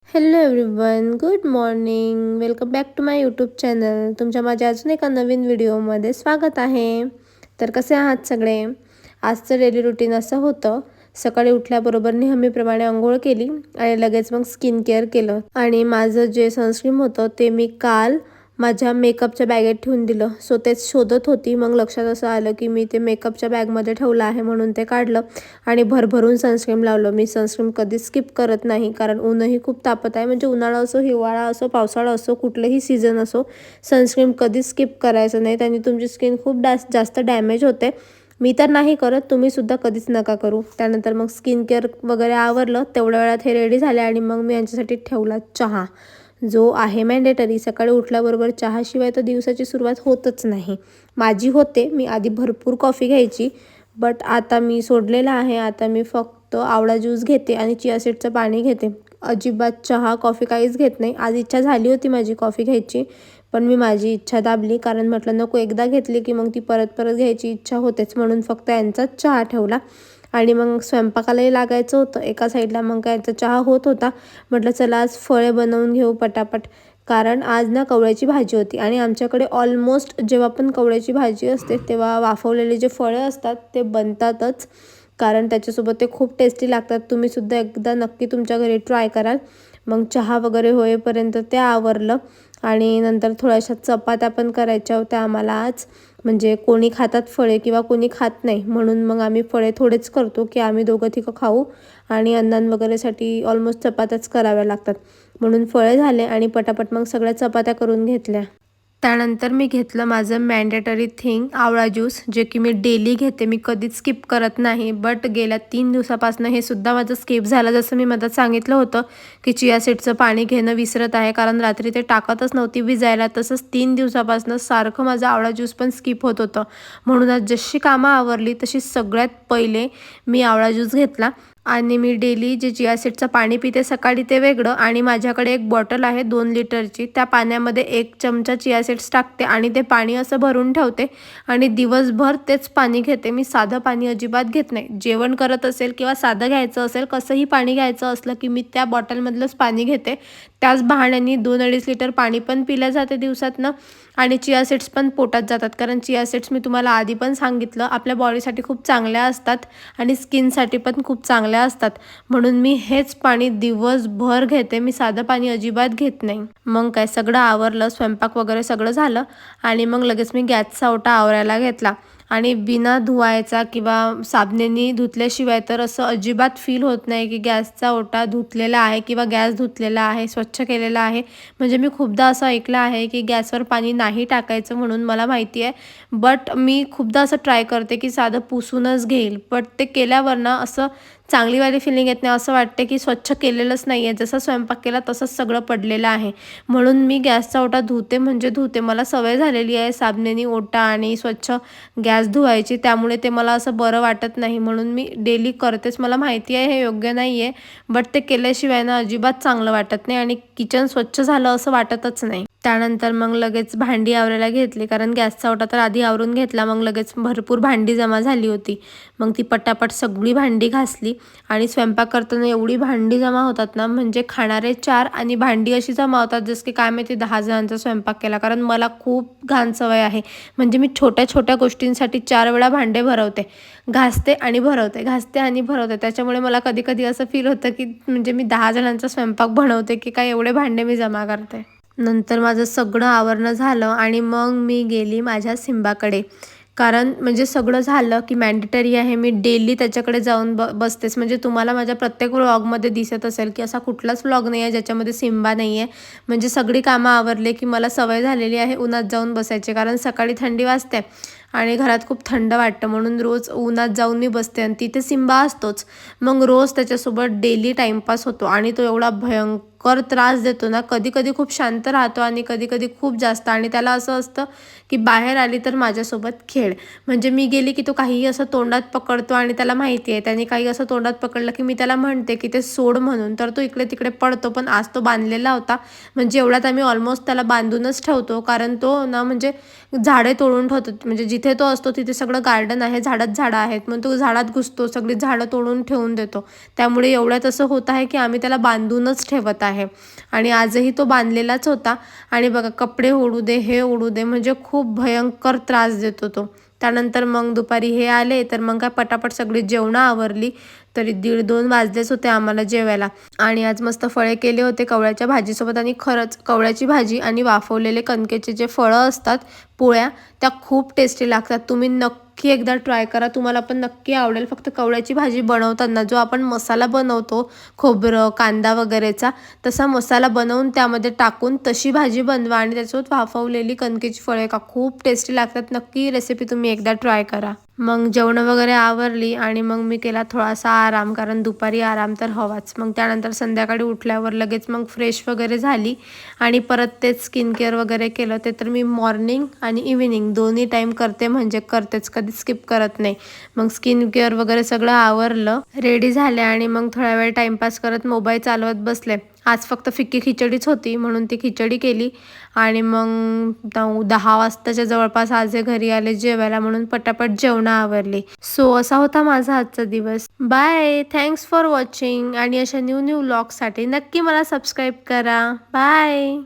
Hello everyone, good morning. Welcome back to my YouTube channel. तुमच्या माझ्या अजून एका नवीन व्हिडिओमध्ये स्वागत आहे. तर कसे आहात सगळे? आजचं डेली रुटीन असं होतं. सकाळी उठल्याबरोबर नेहमीप्रमाणे अंघोळ केली आणि लगेच मग स्किन केअर केलं. आणि माझं जे सनस्क्रीन होतं ते मी काल माझ्या मेकअपच्या बॅगेत ठेवून दिलं. सो तेच शोधत होती. मग लक्षात असं आलं की मी ते मेकअपच्या बॅगमध्ये ठेवलं आहे, म्हणून ते काढलं आणि भरभरून सनस्क्रीन लावलं. मी सनस्क्रीन कधीच स्किप करत नाही, कारण ऊनही खूप तापत आहे. म्हणजे उन्हाळा असो, हिवाळा असो, पावसाळा असो, कुठलंही सीझन असो, सनस्क्रीन कधीच स्किप करायचं नाही. त्याने तुमची स्किन खूप जास्त डॅमेज होते. मी तर नाही करत, तुम्हीसुद्धा कधीच नका करू. त्यानंतर मग स्किन केअर वगैरे आवरलं. तेवढ्या वेळात हे रेडी झाले आणि मग मी यांच्यासाठी ठेवला चहा, जो आहे मॅन्डेटरी. सकाळी उठल्याबरोबर चहाशिवाय तर दिवसाची सुरुवात होतच नाही. माझी होते, मी आधी भरपूर कॉफी घ्यायची, बट आता मी सोडलेलं आहे. आता मी फक्त आवळा ज्यूस घेते आणि चिया सीडचं पाणी घेते. अजिबात चहा कॉफी काहीच घेत नाही. आज इच्छा झाली होती माझी कॉफी घ्यायची, पण मी माझी इच्छा दाबली, कारण म्हटलं नको, एकदा घेतली की मग ती परत परत घ्यायची इच्छा होतेच. म्हणून फक्त यांचाच चहा ठेवला आणि मग स्वयंपाकालाही लागायचं होतं एका साईडला. मग काय यांचा चहा होत होता. म्हटलं चला आज फळे बनवून घेऊ पटापट, कारण आज ना कवळ्याची भाजी होती. आणि आमच्याकडे ऑलमोस्ट जेव्हा पण कवळ्याची भाजी असते तेव्हा वाफवलेले जे फळे असतात ते बनतातच, कारण त्याच्यासोबत ते खूप टेस्टी लागतात. तुम्हीसुद्धा एकदा नक्की तुमच्या घरी ट्राय कराल. मग चहा वगैरे होईपर्यंत ते आवरलं आणि नंतर थोड्याशा चपात्या पण करायच्या होत्या आम्हाला आज. म्हणजे कोणी खातात फळे किंवा कोणी खात नाही, म्हणून मग आम्ही फळे थोडेच करतो की आम्ही दोघं तिघं खाऊ, आणि अन्नान वगैरेसाठी ऑलमोस्ट चपात्याच कराव्या लागतात. म्हणून फळे झाले आणि पटापट मग सगळ्या चपात्या करून घेतल्या. त्यानंतर मी घेतलं माझं मॅन्डेटरी थिंग, आवळा ज्यूस, जे की मी डेली घेते. मी कधीच स्किप करत नाही, बट गेल्या 3 दिवसापासून हे सुद्धा माझं स्किप झालं. जसं मी मधात सांगितलं होतं की चिया सीडचं पाणी घेणं विसरत आहे, कारण रात्री ते टाकतच नव्हती विजायला. तसंच 3 दिवसापासून सारखं माझं आवळा ज्यूस पण स्किप होत होतं. म्हणून आज जशी कामं आवरली तशी सगळ्यात पहिले मी आवळा ज्यूस घेतला. आणि मी डेली जे चिया सीडचं पाणी पिते सकाळी ते वेगळं, आणि माझ्याकडे एक बॉटल आहे 2 लिटरची. त्या पाण्यामध्ये 1 चमचा चिया सीड्स टाकते आणि ते पाणी असं भरून ठेवते आणि दिवसभर तेच पाणी घेते. मी साधं पाणी अजिबात घेत नाही. जेवण करत असेल किंवा साधं घ्यायचं असेल, कसंही पाणी घ्यायचं असलं की मी त्या बॉटलमधलंच पाणी घेते. त्याच बहाण्याने 2-2.5 लिटर पाणी पण पिलं जाते दिवसातनं, आणि चिया सीड्स पण पोटात जातात. कारण चिया सीड्स मी तुम्हाला आधी पण सांगितलं, आपल्या बॉडीसाठी खूप चांगल्या असतात आणि स्किनसाठी पण खूप चांगल्या असतात. म्हणून मी हेच पाणी दिवसभर घेते. मी साधं पाणी अजिबात घेत नाही. मग काय सगळं आवरलं, स्वयंपाक वगैरे सगळं झालं आणि मग लगेच मी गॅसचा ओटा आवरायला घेतला. आणि बिना धुवायचा किंवा साबणाने धुतल्याशिवाय तर असं अजिबात फील होत नाही की गॅसचा ओटा धुतलेला आहे किंवा गॅस धुतलेला आहे, स्वच्छ केलेला आहे. म्हणजे मी खूपदा असं ऐकलं आहे की गॅसवर पाणी नाही टाकायचं म्हणून, मला माहिती आहे. बट मी खूपदा असं ट्राय करते की साधं पुसूनच घेईल, बट ते केल्यावर ना असं चांगलीवाली फिलिंग येत नाही. असं वाटते की स्वच्छ केलेलंच नाही आहे, जसं स्वयंपाक केला तसंच सगळं पडलेलं आहे. म्हणून मी गॅसचा ओटा धुते म्हणजे धुते. मला सवय झालेली आहे साबणाने ओटा आणि स्वच्छ गॅस धुवायची, त्यामुळे ते मला असं बरं वाटत नाही. म्हणून मी डेली करतेच. मला माहिती आहे हे योग्य नाही आहे, बट ते केल्याशिवाय ना अजिबात चांगलं वाटत नाही आणि किचन स्वच्छ झालं असं वाटतच नाही. त्यानंतर मग लगेच भांडी आवरायला घेतली, कारण गॅसचा ओटा तर आधी आवरून घेतला. मग लगेच भरपूर भांडी जमा झाली होती. मग ती पटापट सगळी भांडी घासली. आणि स्वयंपाक करताना एवढी भांडी जमा होतात ना, म्हणजे खाणारे 4 आणि भांडी अशी जमा होतात जसं की काय माहिती 10 जणांचा स्वयंपाक केला. कारण मला खूप घाण सवय आहे. म्हणजे मी छोट्या छोट्या गोष्टींसाठी 4 वेळा भांडे भरवते, घासते आणि भरवते, घासते आणि भरवते. त्याच्यामुळे मला कधी कधी असं फील होतं की म्हणजे मी 10 जणांचा स्वयंपाक बनवते की काय, एवढे भांडे मी जमा करते. नंतर माझं सगळं आवरणं झालं आणि मग मी गेली माझ्या सिम्बाकडे. कारण म्हणजे सगळं झालं की मॅन्डेटरी आहे, मी डेली त्याच्याकडे जाऊन बसतेच. म्हणजे तुम्हाला माझ्या प्रत्येक व्लॉगमध्ये दिसत असेल की असा कुठलाच व्लॉग नाही आहे ज्याच्यामध्ये सिम्बा नाही आहे. म्हणजे सगळी कामं आवरले की मला सवय झालेली आहे उन्हात जाऊन बसायची, कारण सकाळी थंडी वाजते आणि घरात खूप थंड वाटतं. म्हणून रोज उन्हात जाऊन मी बसते आणि तिथे सिम्बा असतोच. मग रोज त्याच्यासोबत डेली टाईमपास होतो आणि तो एवढा भयंकर त्रास देतो ना. कधी कधी खूप शांत राहतो आणि कधी कधी खूप जास्त, आणि त्याला असं असतं की बाहेर आली तर माझ्यासोबत खेळ. म्हणजे मी गेली की तो काहीही असं तोंडात पकडतो आणि त्याला माहिती आहे त्याने काही असं तोंडात पकडलं की मी त्याला म्हणते की ते सोड म्हणून, तर तो इकडे तिकडे पडतो. पण आज तो बांधलेला होता, म्हणजे एवढ्यात आम्ही ऑलमोस्ट त्याला बांधूनच ठेवतो, कारण तो ना म्हणजे झाडे तोडून ठेवतो. म्हणजे जिथे तो असतो तिथे सगळं गार्डन आहे, झाडच झाडं आहेत, मग तो झाडात घुसतो, सगळी झाडं तोडून ठेवून देतो. त्यामुळे एवढ्यात असं होत आहे की आम्ही त्याला बांधूनच ठेवत आहे आणि आजही तो बांधलेलाच होता. आणि बघा कपडे ओढू दे, हे ओढू दे, म्हणजे खूप भयंकर त्रास देतो तो. त्यानंतर मग दुपारी हे आले तर मग काय पटापट सगळी जेवणं आवरली. तरी 1:30-2 वाजलेच होते आम्हाला जेवायला. आणि आज मस्त फळे केले होते कवळ्याच्या भाजीसोबत. आणि खरंच कवळ्याची भाजी आणि वाफवलेले कणकेचे जे फळं असतात, पोळ्या, त्या खूप टेस्टी लागतात. तुम्ही नक्की एकदा ट्राय करा, तुम्हाला पण नक्की आवडेल. फक्त कवळ्याची भाजी बनवताना जो आपण मसाला बनवतो खोबरं कांदा वगैरेचा, तसा मसाला बनवून त्यामध्ये टाकून तशी भाजी बनवा आणि त्याच्यासोबत वाफवलेली कणकेची फळे का खूप टेस्टी लागतात. नक्की रेसिपी तुम्ही एकदा ट्राय करा. मग जेवणं वगैरे आवरली आणि मग मी केला थोडासा आराम, कारण दुपारी आराम तर हवाच. मग त्यानंतर संध्याकाळी उठल्यावर लगेच मग फ्रेश वगैरे झाली आणि परत तेच स्किन केअर वगैरे केलं. ते तर मी मॉर्निंग आणि इव्हिनिंग दोन्ही टाईम करते, म्हणजे करतेच, कधी स्किप करत नाही. मग स्किन केअर वगैरे सगळं आवरलं, रेडी झाले आणि मग थोडा वेळ टाईमपास करत मोबाईल चालवत बसले. आज फक्त फिक्की खिचडीच होती म्हणून ती खिचडी केली आणि मग 10 वाजताच्या जवळपास आज हे घरी आले जेवायला म्हणून पटापट जेवणं आवरली. सो असा होता माझा आजचा दिवस. Bye, thanks for watching. आणि अशा न्यू व्लॉगसाठी नक्की मला सबस्क्राईब करा. बाय.